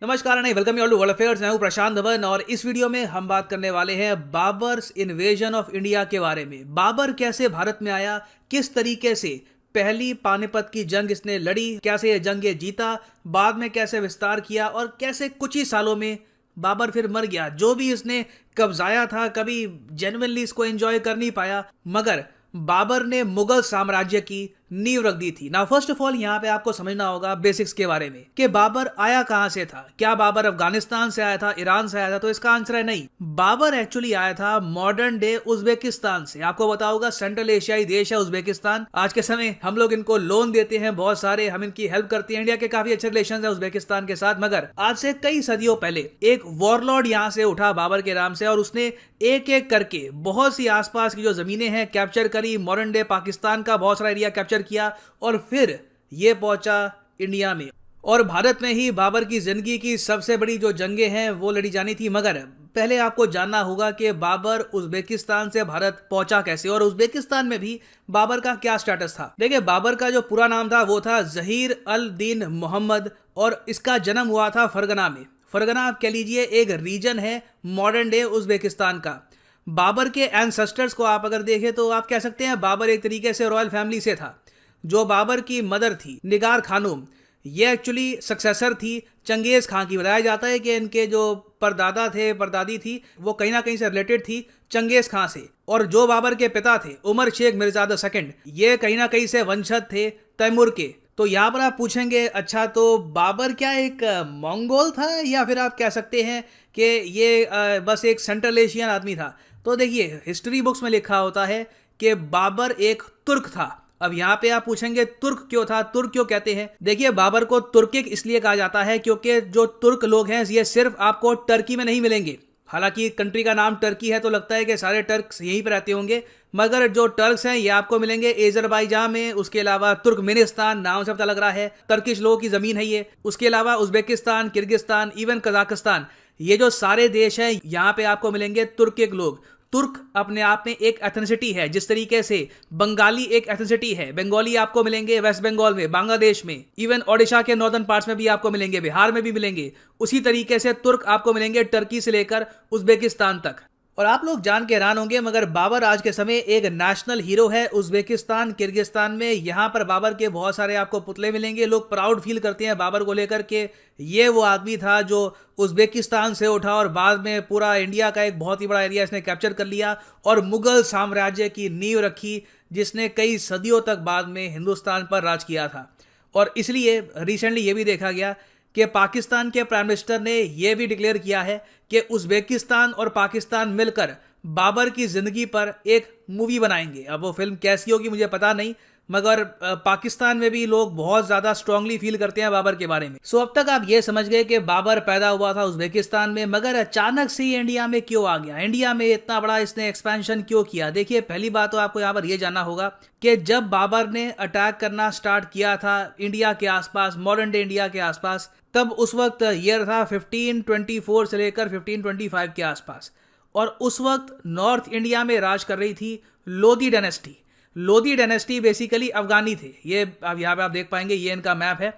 नमस्कार नहीं, welcome you all to world affairs. मैं हूं प्रशांत धवन और इस वीडियो में हम बात करने वाले हैं बाबर्स इन्वेजन ऑफ इंडिया के बारे में। बाबर कैसे भारत में आया, किस तरीके से पहली पानीपत की जंग इसने लड़ी, कैसे ये जंग ये जीता, बाद में कैसे विस्तार किया और कैसे कुछ ही सालों में बाबर फिर मर गया। जो भी इसने कब्जाया था कभी जेन्युइनली इसको एंजॉय कर नहीं पाया, मगर बाबर ने मुगल साम्राज्य की नींव रख दी थी। ना फर्स्ट ऑफ ऑल यहाँ पे आपको समझना होगा बेसिक्स के बारे में कि बाबर आया कहां से था। क्या बाबर अफगानिस्तान से आया था, ईरान से आया था? तो इसका आंसर है नहीं। बाबर एक्चुअली आया था मॉडर्न डे उज्बेकिस्तान से। आपको पता होगा सेंट्रल एशियाई देश है उज्बेकिस्तान। आज के समय हम लोग इनको लोन देते हैं बहुत सारे, हम इनकी हेल्प करते हैं। इंडिया के काफी अच्छे रिलेशन है उज्बेकिस्तान के साथ, मगर आज से कई सदियों पहले एक वॉरलॉर्ड यहाँ से उठा बाबर के नाम से और उसने एक एक करके बहुत सी आसपास की जो जमीनें हैं कैप्चर करी। मॉडर्न डे पाकिस्तान का बहुत सारा एरिया कैप्चर किया और फिर ये पहुंचा इंडिया में। और भारत में ही बाबर की जिंदगी की सबसे बड़ी जो जंगें हैं वो लड़ी जानी थी। मगर पहले आपको जानना होगा कि बाबर उज्बेकिस्तान से भारत पहुंचा कैसे और उज्बेकिस्तान में भी बाबर का क्या स्टेटस था। देखिए, बाबर का जो पूरा नाम था वो था जहीर अल दीन मोहम्मद और इसका जन्म हुआ था फरगना में। फरगना आप कह लीजिए एक रीजन है मॉडर्न डे उज्बेकिस्तान का। बाबर के एंसेस्टर्स को आप अगर देखें तो आप कह सकते हैं बाबर एक तरीके से रॉयल फैमिली से था। जो बाबर की मदर थी निगार खानूम, ये एक्चुअली सक्सेसर थी चंगेज खां की। बताया जाता है कि इनके जो परदादा थे, परदादी थी, वो कहीं ना कहीं से रिलेटेड थी चंगेज खां से। और जो बाबर के पिता थे उमर शेख मिर्जा द सेकंड, ये कहीं ना कहीं से वंशज थे तैमूर के। तो यहाँ पर आप पूछेंगे अच्छा तो बाबर क्या एक मंगोल था या फिर आप कह सकते हैं कि ये बस एक सेंट्रल एशियन आदमी था? तो देखिए, हिस्ट्री बुक्स में लिखा होता है कि बाबर एक तुर्क था। अब यहाँ पे आप पूछेंगे तुर्क क्यों था, तुर्क क्यों कहते हैं? देखिए, बाबर को तुर्किक इसलिए कहा जाता है क्योंकि जो तुर्क लोग हैं ये सिर्फ आपको टर्की में नहीं मिलेंगे। हालांकि कंट्री का नाम टर्की है तो लगता है कि सारे टर्क्स यहीं पर रहते होंगे, मगर जो टर्क्स हैं ये आपको मिलेंगे एजरबाईजान में। उसके अलावा तुर्कमेनिस्तान, नाम से पता लग रहा है टर्किश लोगों की जमीन है ये। उसके अलावा उज्बेकिस्तान, किर्गिस्तान, इवन कजाकिस्तान, ये जो सारे देश हैं यहाँ पे आपको मिलेंगे तुर्किक लोग। तुर्क अपने आप में एक एथनिसिटी है, जिस तरीके से बंगाली एक एथनिसिटी है। बंगाली आपको मिलेंगे वेस्ट बंगाल में, बांग्लादेश में, इवन ओडिशा के नॉर्दर्न पार्ट्स में भी आपको मिलेंगे, बिहार में भी मिलेंगे। उसी तरीके से तुर्क आपको मिलेंगे टर्की से लेकर उज्बेकिस्तान तक। और आप लोग जान के हैरान होंगे, मगर बाबर आज के समय एक नेशनल हीरो है उज्बेकिस्तान, किर्गिस्तान में। यहाँ पर बाबर के बहुत सारे आपको पुतले मिलेंगे। लोग प्राउड फील करते हैं बाबर को लेकर के ये वो आदमी था जो उज्बेकिस्तान से उठा और बाद में पूरा इंडिया का एक बहुत ही बड़ा एरिया इसने कैप्चर कर लिया और मुगल साम्राज्य की नींव रखी, जिसने कई सदियों तक बाद में हिंदुस्तान पर राज किया था। और इसलिए रिसेंटली ये भी देखा गया कि पाकिस्तान के प्राइम मिनिस्टर ने यह भी डिक्लेयर किया है कि उज्बेकिस्तान और पाकिस्तान मिलकर बाबर की जिंदगी पर एक मूवी बनाएंगे। अब वो फिल्म कैसी होगी मुझे पता नहीं, मगर पाकिस्तान में भी लोग बहुत ज्यादा स्ट्रांगली फील करते हैं बाबर के बारे में। सो अब तक आप ये समझ गए कि बाबर पैदा हुआ था उज्बेकिस्तान में, मगर अचानक से इंडिया में क्यों आ गया, इंडिया में इतना बड़ा इसने एक्सपेंशन क्यों किया? देखिए, पहली बात तो आपको यहाँ पर यह जानना होगा कि जब बाबर ने अटैक करना स्टार्ट किया था इंडिया के आसपास, मॉडर्न डे इंडिया के आसपास, तब उस वक्त ईयर था 1524 से लेकर 1525 के आसपास। और उस वक्त नॉर्थ इंडिया में राज कर रही थी Lodhi dynasty. Lodhi dynasty basically अफगानी थे। ये अब यहाँ पे आप देख पाएंगे, ये इनका मैप है,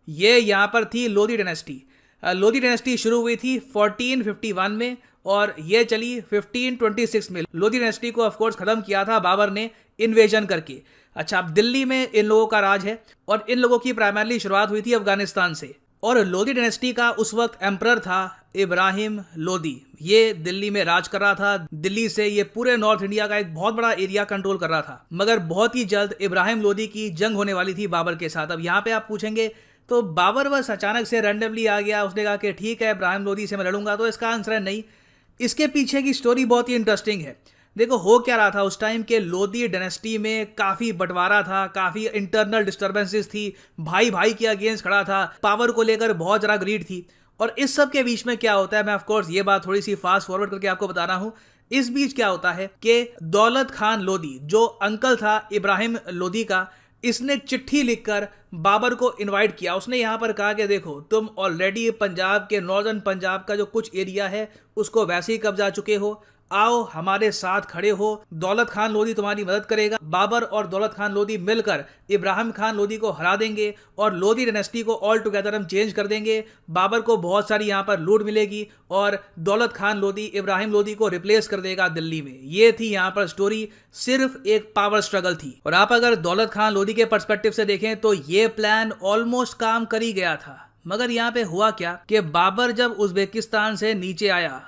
ये यहाँ पर थी लोधी डायनेस्टी। लोधी डायनेस्टी शुरू हुई थी 1451 में और ये चली 1526 में। लोधी डायनेस्टी को ऑफकोर्स खत्म किया था बाबर ने इन्वेजन करके। अच्छा, अब दिल्ली में इन लोगों का राज है और इन लोगों की प्राइमरली शुरुआत हुई थी अफगानिस्तान से। और लोधी डायनेस्टी का उस वक्त एम्परर था इब्राहिम लोधी। ये दिल्ली में राज कर रहा था। दिल्ली से ये पूरे नॉर्थ इंडिया का एक बहुत बड़ा एरिया कंट्रोल कर रहा था। मगर बहुत ही जल्द इब्राहिम लोधी की जंग होने वाली थी बाबर के साथ। अब यहाँ पे आप पूछेंगे तो बाबर बस अचानक से रैंडमली आ गया, उसने कहा कि ठीक है इब्राहिम लोधी से मैं लड़ूंगा? तो इसका आंसर है नहीं। इसके पीछे की स्टोरी बहुत ही इंटरेस्टिंग है। देखो, हो क्या रहा था उस टाइम के लोधी डायनेस्टी में काफी बंटवारा था, काफी इंटरनल डिस्टर्बेंसेस थी, भाई भाई के अगेंस्ट खड़ा था, पावर को लेकर बहुत ज्यादा ग्रीड थी। और इस सब के बीच में क्या होता है, मैं ऑफ कोर्स ये बात थोड़ी सी फास्ट फॉरवर्ड करके आपको बता रहा हूं। इस बीच क्या होता है कि दौलत खान लोधी, जो अंकल था इब्राहिम लोधी का, इसने चिट्ठी लिखकर बाबर को इनवाइट किया। उसने यहाँ पर कहा कि देखो, तुम ऑलरेडी पंजाब के, नॉर्दर्न पंजाब का जो कुछ एरिया है उसको वैसे ही कब्जा चुके हो, आओ हमारे साथ खड़े हो, दौलत खान लोधी तुम्हारी मदद करेगा। बाबर और दौलत खान लोधी मिलकर इब्राहिम खान लोधी को हरा देंगे और लोधी डायनेस्टी को ऑल टुगेदर हम चेंज कर देंगे। बाबर को बहुत सारी यहाँ पर लूट मिलेगी और दौलत खान लोधी इब्राहिम लोधी को रिप्लेस कर देगा दिल्ली में। ये थी यहाँ पर स्टोरी, सिर्फ एक पावर स्ट्रगल थी। और आप अगर दौलत खान लोधी के पर्सपेक्टिव से देखें तो ये प्लान ऑलमोस्ट काम कर ही गया था। मगर यहाँ पे हुआ क्या कि बाबर जब उज्बेकिस्तान से नीचे आया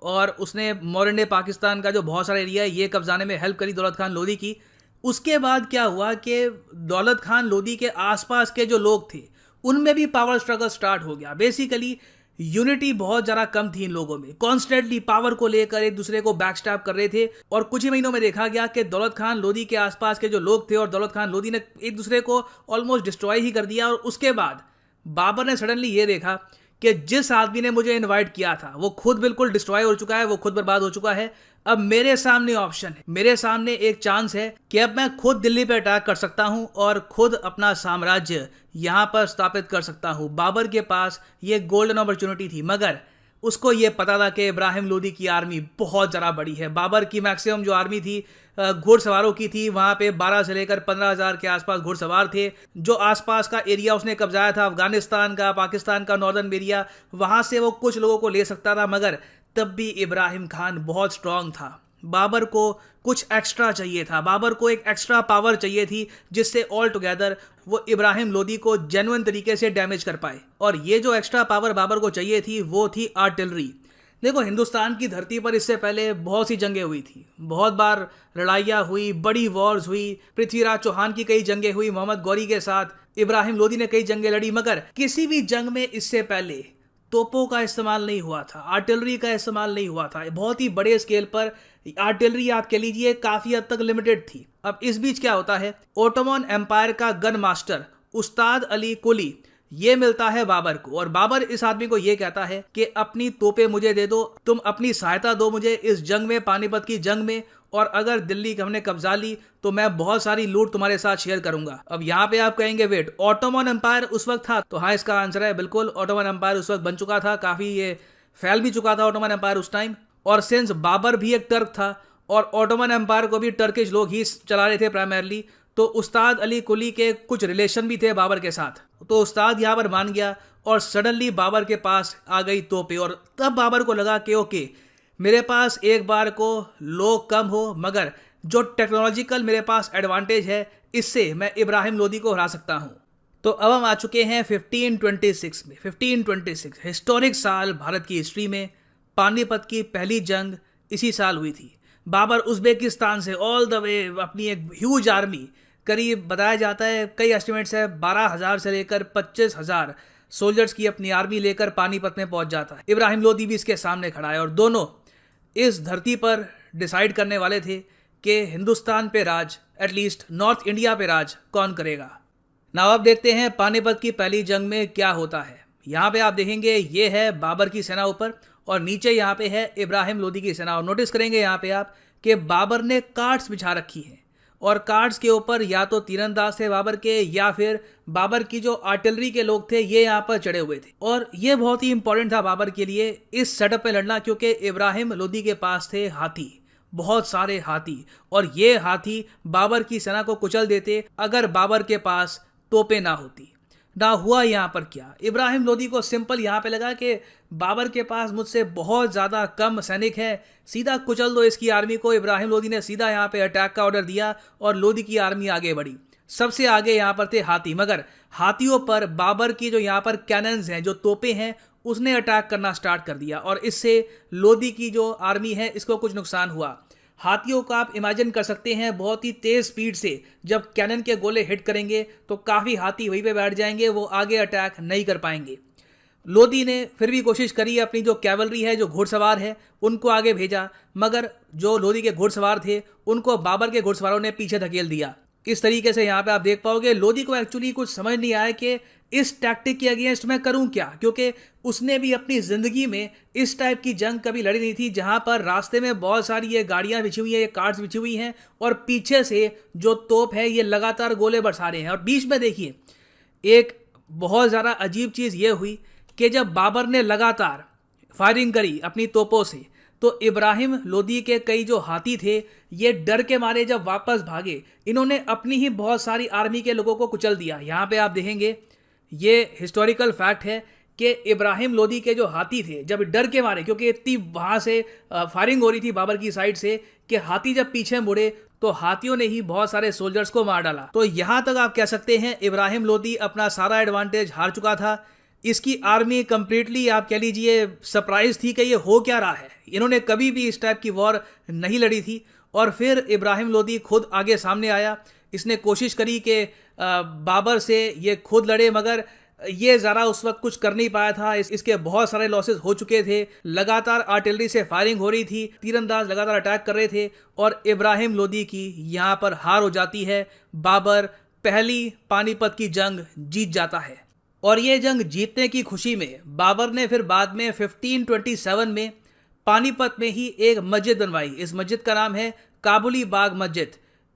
और उसने मॉडर्न डे पाकिस्तान का जो बहुत सारा एरिया है ये कब्जाने में हेल्प करी दौलत खान लोधी की, उसके बाद क्या हुआ कि दौलत खान लोधी के आसपास के जो लोग थे उनमें भी पावर स्ट्रगल स्टार्ट हो गया। बेसिकली यूनिटी बहुत ज़्यादा कम थी इन लोगों में, कॉन्स्टेंटली पावर को लेकर एक दूसरे को बैकस्टैप कर रहे थे। और कुछ ही महीनों में देखा गया कि दौलत खान लोधी के आसपास के जो लोग थे और दौलत खान लोधी ने एक दूसरे को ऑलमोस्ट डिस्ट्रॉय ही कर दिया। और उसके बाद बाबर ने सडनली ये देखा कि जिस आदमी ने मुझे इनवाइट किया था वो खुद बिल्कुल डिस्ट्रॉय हो चुका है, वो खुद बर्बाद हो चुका है। अब मेरे सामने ऑप्शन है, मेरे सामने एक चांस है कि अब मैं खुद दिल्ली पे अटैक कर सकता हूं और खुद अपना साम्राज्य यहां पर स्थापित कर सकता हूं। बाबर के पास ये गोल्डन अपॉर्चुनिटी थी, मगर उसको ये पता था कि इब्राहिम लोधी की आर्मी बहुत ज़्यादा बड़ी है। बाबर की मैक्सिमम जो आर्मी थी घुड़सवारों की थी, वहाँ पे 12 से लेकर 15,000 के आसपास घुड़सवार थे। जो आसपास का एरिया उसने कब्जाया था अफगानिस्तान का, पाकिस्तान का नॉर्दर्न एरिया, वहाँ से वो कुछ लोगों को ले सकता था। मगर तब भी इब्राहिम खान बहुत स्ट्रांग था। बाबर को कुछ एक्स्ट्रा चाहिए था, बाबर को एक एक्स्ट्रा पावर चाहिए थी जिससे ऑल टुगेदर वो इब्राहिम लोधी को जेन्युइन तरीके से डैमेज कर पाए। और ये जो एक्स्ट्रा पावर बाबर को चाहिए थी वो थी आर्टिलरी। देखो, हिंदुस्तान की धरती पर इससे पहले बहुत सी जंगें हुई थी, बहुत बार लड़ाइयाँ हुई, बड़ी वॉर्स हुई। पृथ्वीराज चौहान की कई जंगें हुई मोहम्मद गौरी के साथ, इब्राहिम लोधी ने कई जंगें लड़ी। मगर किसी भी जंग में इससे पहले तोपों का इस्तेमाल नहीं हुआ था, आर्टिलरी का इस्तेमाल नहीं हुआ था। बहुत ही बड़े स्केल पर आर्टिलरी आप कह लीजिए काफ़ी हद तक लिमिटेड थी। अब इस बीच क्या होता है, ओटोमन एम्पायर का गन मास्टर उस्ताद अली कुली ये मिलता है बाबर को। और बाबर इस आदमी को ये कहता है कि अपनी तोपें मुझे दे दो, तुम अपनी सहायता दो मुझे इस जंग में, पानीपत की जंग में, और अगर दिल्ली हमने कब्जा ली तो मैं बहुत सारी लूट तुम्हारे साथ शेयर करूंगा। अब यहाँ पे आप कहेंगे वेट, ऑटोमन एम्पायर उस वक्त था? तो हाँ, इसका आंसर है बिल्कुल, ऑटोमन एम्पायर उस वक्त बन चुका था, काफ़ी ये फैल भी चुका था ऑटोमन एम्पायर उस टाइम। और सिंस बाबर भी एक टर्क था और ऑटोमन एम्पायर को भी टर्किश लोग ही चला रहे थे प्राइमरली, तो उस्ताद अली कुली के कुछ रिलेशन भी थे बाबर के साथ। तो उस्ताद यहाँ पर मान गया और सडनली बाबर के पास आ गई तोपें। और तब बाबर को लगा कि ओके, मेरे पास एक बार को लोग कम हो मगर जो टेक्नोलॉजिकल मेरे पास एडवांटेज है इससे मैं इब्राहिम लोधी को हरा सकता हूँ। तो अब हम आ चुके हैं 1526 में। 1526 हिस्टोरिक साल भारत की हिस्ट्री में। पानीपत की पहली जंग इसी साल हुई थी। बाबर उज्बेकिस्तान से ऑल द वे अपनी एक ह्यूज आर्मी, करीब बताया जाता है, कई एस्टिमेट्स है 12,000 से लेकर 25,000 सोल्जर्स की अपनी आर्मी लेकर पानीपत में पहुंच जाता है। इब्राहिम लोधी भी इसके सामने खड़ा है और दोनों इस धरती पर डिसाइड करने वाले थे कि हिंदुस्तान पे राज, एटलीस्ट नॉर्थ इंडिया पे राज कौन करेगा। नाउ अब देखते हैं पानीपत की पहली जंग में क्या होता है। यहाँ पे आप देखेंगे ये है बाबर की सेना ऊपर और नीचे यहाँ पे है इब्राहिम लोधी की सेना। और नोटिस करेंगे यहाँ पे आप कि बाबर ने कार्ड्स बिछा रखी हैं और कार्ड्स के ऊपर या तो तीरंदाज थे बाबर के या फिर बाबर की जो आर्टिलरी के लोग थे ये यहाँ पर चढ़े हुए थे। और ये बहुत ही इंपॉर्टेंट था बाबर के लिए इस सेटअप में लड़ना, क्योंकि इब्राहिम लोधी के पास थे हाथी, बहुत सारे हाथी, और ये हाथी बाबर की सेना को कुचल देते अगर बाबर के पास तोपें ना होती। ना हुआ यहाँ पर क्या, इब्राहिम लोधी को सिंपल यहाँ पे लगा कि बाबर के पास मुझसे बहुत ज़्यादा कम सैनिक है, सीधा कुचल दो इसकी आर्मी को। इब्राहिम लोधी ने सीधा यहाँ पे अटैक का ऑर्डर दिया और लोधी की आर्मी आगे बढ़ी। सबसे आगे यहाँ पर थे हाथी, मगर हाथियों पर बाबर की जो यहाँ पर कैनन्स हैं, जो तोपें हैं, उसने अटैक करना स्टार्ट कर दिया और इससे लोधी की जो आर्मी है इसको कुछ नुकसान हुआ। हाथियों का आप इमेजिन कर सकते हैं बहुत ही तेज़ स्पीड से जब कैनन के गोले हिट करेंगे तो काफ़ी हाथी वहीं पे बैठ जाएंगे, वो आगे अटैक नहीं कर पाएंगे। लोधी ने फिर भी कोशिश करी, अपनी जो कैवलरी है, जो घुड़सवार है, उनको आगे भेजा, मगर जो लोधी के घुड़सवार थे उनको बाबर के घुड़सवारों ने पीछे धकेल दिया। इस तरीके से यहाँ पे आप देख पाओगे लोधी को एक्चुअली कुछ समझ नहीं आया कि इस टैक्टिक के अगेंस्ट मैं करूं क्या, क्योंकि उसने भी अपनी ज़िंदगी में इस टाइप की जंग कभी लड़ी नहीं थी जहां पर रास्ते में बहुत सारी ये गाड़ियां बिछी हुई हैं, ये कार्ड्स बिछी हुई हैं और पीछे से जो तोप है ये लगातार गोले बरसा रहे हैं। और बीच में देखिए एक बहुत ज़्यादा अजीब चीज़ ये हुई कि जब बाबर ने लगातार फायरिंग करी अपनी तोपों से तो इब्राहिम लोदी के कई जो हाथी थे, ये डर के मारे जब वापस भागे, इन्होंने अपनी ही बहुत सारी आर्मी के लोगों को कुचल दिया। यहाँ पे आप देखेंगे, ये हिस्टोरिकल फैक्ट है कि इब्राहिम लोदी के जो हाथी थे, जब डर के मारे, क्योंकि इतनी वहाँ से फायरिंग हो रही थी बाबर की साइड से, कि हाथी जब पीछे मुड़े तो हाथियों ने ही बहुत सारे सोल्जर्स को मार डाला। तो यहाँ तक आप कह सकते हैं इब्राहिम लोदी अपना सारा एडवांटेज हार चुका था। इसकी आर्मी कंप्लीटली आप कह लीजिए सरप्राइज थी कि ये हो क्या रहा है। इन्होंने कभी भी इस टाइप की वॉर नहीं लड़ी थी। और फिर इब्राहिम लोदी खुद आगे सामने आया। इसने कोशिश करी कि बाबर से ये खुद लड़े, मगर ये ज़रा उस वक्त कुछ कर नहीं पाया था। इसके बहुत सारे लॉसेस हो चुके थे। लगातार आर्टिलरी से फायरिंग हो रही थी, तीरंदाज लगातार अटैक कर रहे थे और इब्राहिम लोदी की यहाँ पर हार हो जाती है। बाबर पहली पानीपत की जंग जीत जाता है। और ये जंग जीतने की खुशी में बाबर ने फिर बाद में 1527 में पानीपत में ही एक मस्जिद बनवाई। इस मस्जिद का नाम है Kabuli Bagh Masjid.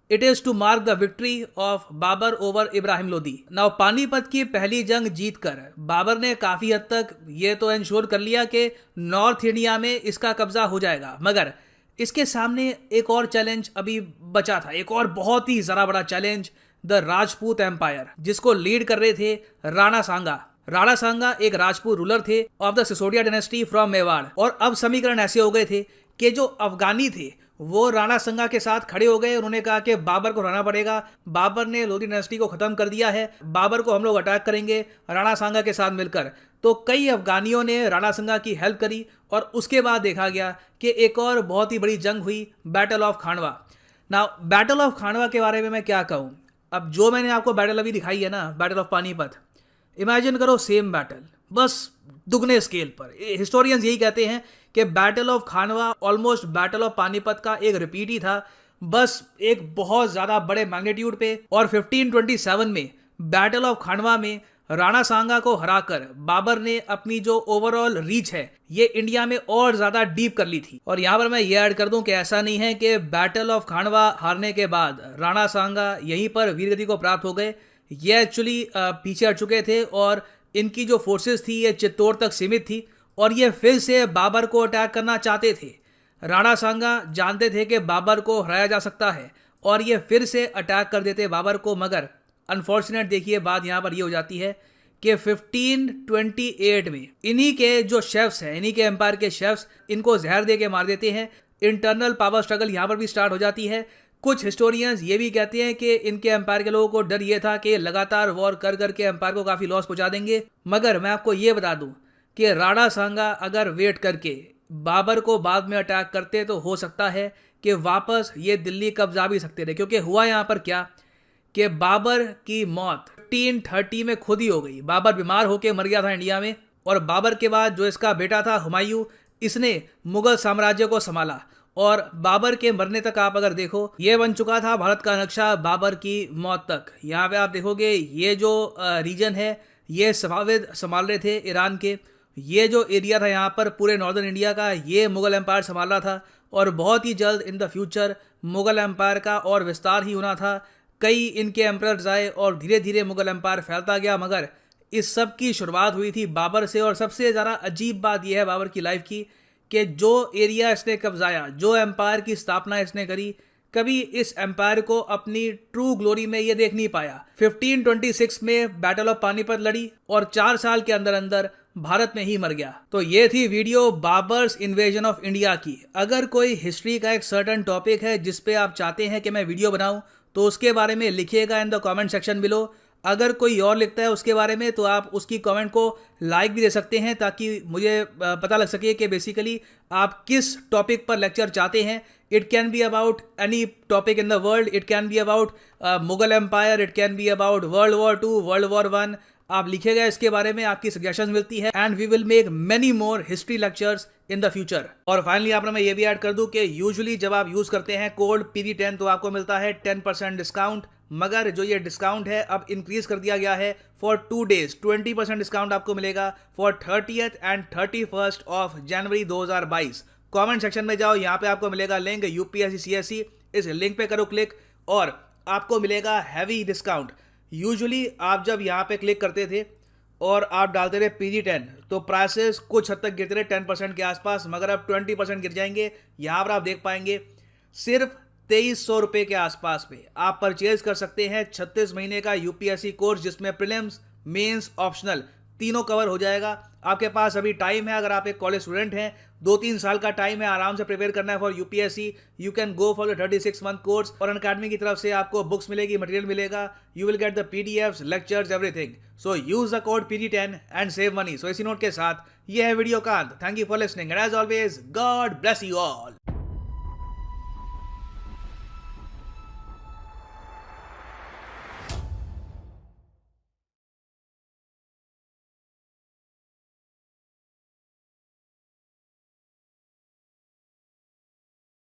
It is to mark the victory of Babur over Ibrahim Lodi. Now Panipat की पहली जंग जीतकर बाबर ने काफ़ी हद तक ये तो इंश्योर कर लिया कि नॉर्थ इंडिया में इसका कब्जा हो जाएगा। मगर इसके सामने एक और चैलेंज अभी बचा था, एक और बहुत ही ज़रा बड़ा चैलेंज, द राजपूत एम्पायर, जिसको लीड कर रहे थे राणा सांगा। राणा सांगा एक राजपूत रूलर थे of the Sisodia dynasty from Mewar. और अब समीकरण ऐसे हो गए थे कि जो अफगानी थे वो राणा सांगा के साथ खड़े हो गए। उन्होंने कहा कि बाबर को हराना पड़ेगा, बाबर ने लोधी डायनेस्टी को ख़त्म कर दिया है, बाबर को हम लोग अटैक करेंगे राणा सांगा के साथ मिलकर। तो कई अफगानियों ने राणा सांगा की हेल्प करी और उसके बाद देखा गया कि एक और बहुत ही बड़ी जंग हुई, बैटल ऑफ खांडवा। ना बैटल ऑफ खांडवा के बारे में मैं क्या कहूँ। अब जो मैंने आपको बैटल अभी दिखाई है ना, बैटल ऑफ पानीपत, इमेजिन करो सेम बैटल, बस दुगने स्केल पर। हिस्टोरियंस यही कहते हैं कि battle of Khanwa almost battle of Panipat का एक रिपीट ही था, बस एक बहुत ज़्यादा बड़े मैग्नीट्यूड पे। और 1527 में बैटल ऑफ खानवा में राणा सांगा को हराकर बाबर ने अपनी जो ओवरऑल रीच है ये इंडिया में और ज़्यादा डीप कर ली थी। और यहाँ पर मैं ये ऐड कर दूं कि ऐसा नहीं है कि बैटल ऑफ खानवा हारने के बाद राणा सांगा यहीं पर वीरगति को प्राप्त हो गए। ये एक्चुअली पीछे हट चुके थे और इनकी जो फोर्सेस थी ये चित्तौड़ तक सीमित थी और ये फिर से बाबर को अटैक करना चाहते थे। राणा सांगा जानते थे कि बाबर को हराया जा सकता है और ये फिर से अटैक कर देते बाबर को। मगर अनफॉर्चुनेट देखिए बात यहाँ पर ये हो जाती है कि 1528 में इन्हीं के जो शेफ्स हैं, इन्हीं के एम्पायर के शेफ्स इनको जहर दे के मार देते हैं। इंटरनल पावर स्ट्रगल यहाँ पर भी स्टार्ट हो जाती है। कुछ हिस्टोरियंस ये भी कहते हैं कि इनके एम्पायर के लोगों को डर ये था कि लगातार वॉर कर करके एम्पायर को काफ़ी लॉस पहुंचा देंगे। मगर मैं आपको ये बता दूं कि राणा सांगा अगर वेट करके बाबर को बाद में अटैक करते तो हो सकता है कि वापस ये दिल्ली कब्जा भी सकते थे। क्योंकि हुआ यहाँ पर क्या कि बाबर की मौत 1530 में खुद ही हो गई। बाबर बीमार होकर मर गया था इंडिया में और बाबर के बाद जो इसका बेटा था हुमायूं, इसने मुगल साम्राज्य को संभाला। और बाबर के मरने तक आप अगर देखो ये बन चुका था भारत का नक्शा बाबर की मौत तक। यहाँ पे आप देखोगे ये जो रीजन है ये सफाविद संभाल रहे थे ईरान के। ये जो एरिया था यहाँ पर पूरे नॉर्दर्न इंडिया का ये मुगल एम्पायर संभाल रहा था और बहुत ही जल्द in the future Mughal empire का और विस्तार ही होना था। कई इनके एम्परर्स आए और धीरे धीरे मुगल एम्पायर फैलता गया। मगर इस सब की शुरुआत हुई थी बाबर से। और सबसे ज़्यादा अजीब बात यह है बाबर की लाइफ की कि जो एरिया इसने कब्जाया, जो एम्पायर की स्थापना इसने करी, कभी इस एम्पायर को अपनी ट्रू ग्लोरी में ये देख नहीं पाया। 1526 में बैटल ऑफ पानीपत लड़ी और 4 साल के अंदर अंदर भारत में ही मर गया। तो ये थी video Babar's invasion of India की। अगर कोई हिस्ट्री का एक सर्टेन टॉपिक है जिस पे आप चाहते हैं कि मैं वीडियो बनाऊं तो उसके बारे में लिखिएगा in the comment section below. अगर कोई और लिखता है उसके बारे में तो आप उसकी कमेंट को लाइक भी दे सकते हैं ताकि मुझे पता लग सके कि बेसिकली आप किस टॉपिक पर लेक्चर चाहते हैं। It can be about any topic in the world, it can be about Mughal empire, it can be about world war 2, world war 1। आप लिखिएगा इसके बारे में, आपकी सजेशंस मिलती है and we will make many more history lectures in the future. और finally यहाँ पर मैं ये भी ऐड कर दूं कि यूजुअली जब आप यूज़ करते हैं कोड PV10 तो आपको मिलता है 10% डिस्काउंट। मगर जो ये डिस्काउंट है अब इंक्रीज कर दिया गया है फॉर 2 days। 20% डिस्काउंट आपको मिलेगा for 30th and 31st of January 2022। Comment section में जाओ, यहाँ पे आपको मिलेगा लिंक UPSC CSE, इस लिंक पे करो क्लिक और आपको मिलेगा हैवी डिस्काउंट। यूजुअली आप जब यहाँ पे क्लिक करते थे और आप डालते रहे PG10 तो प्राइसेस कुछ हद तक गिरते रहे 10% के आसपास, मगर अब 20% गिर जाएंगे। यहाँ पर आप देख पाएंगे सिर्फ 2300 रुपये के आसपास पे आप परचेज कर सकते हैं 36 महीने का यूपीएससी कोर्स, जिसमें प्रीलिम्स, मेंस, ऑप्शनल तीनों कवर हो जाएगा। आपके पास अभी टाइम है, अगर आप एक कॉलेज स्टूडेंट हैं 2-3 साल का टाइम है, आराम से प्रिपेयर करना है for UPSC. You can go for the 36 month course और अनअकैडमी की तरफ से आपको बुक्स मिलेगी, मटेरियल मिलेगा, you will get the PDFs, lectures, everything. So use the code PG10 and save money. So इसी नोट के साथ ये है वीडियो का अंत। Thank you for listening and as always God bless you all.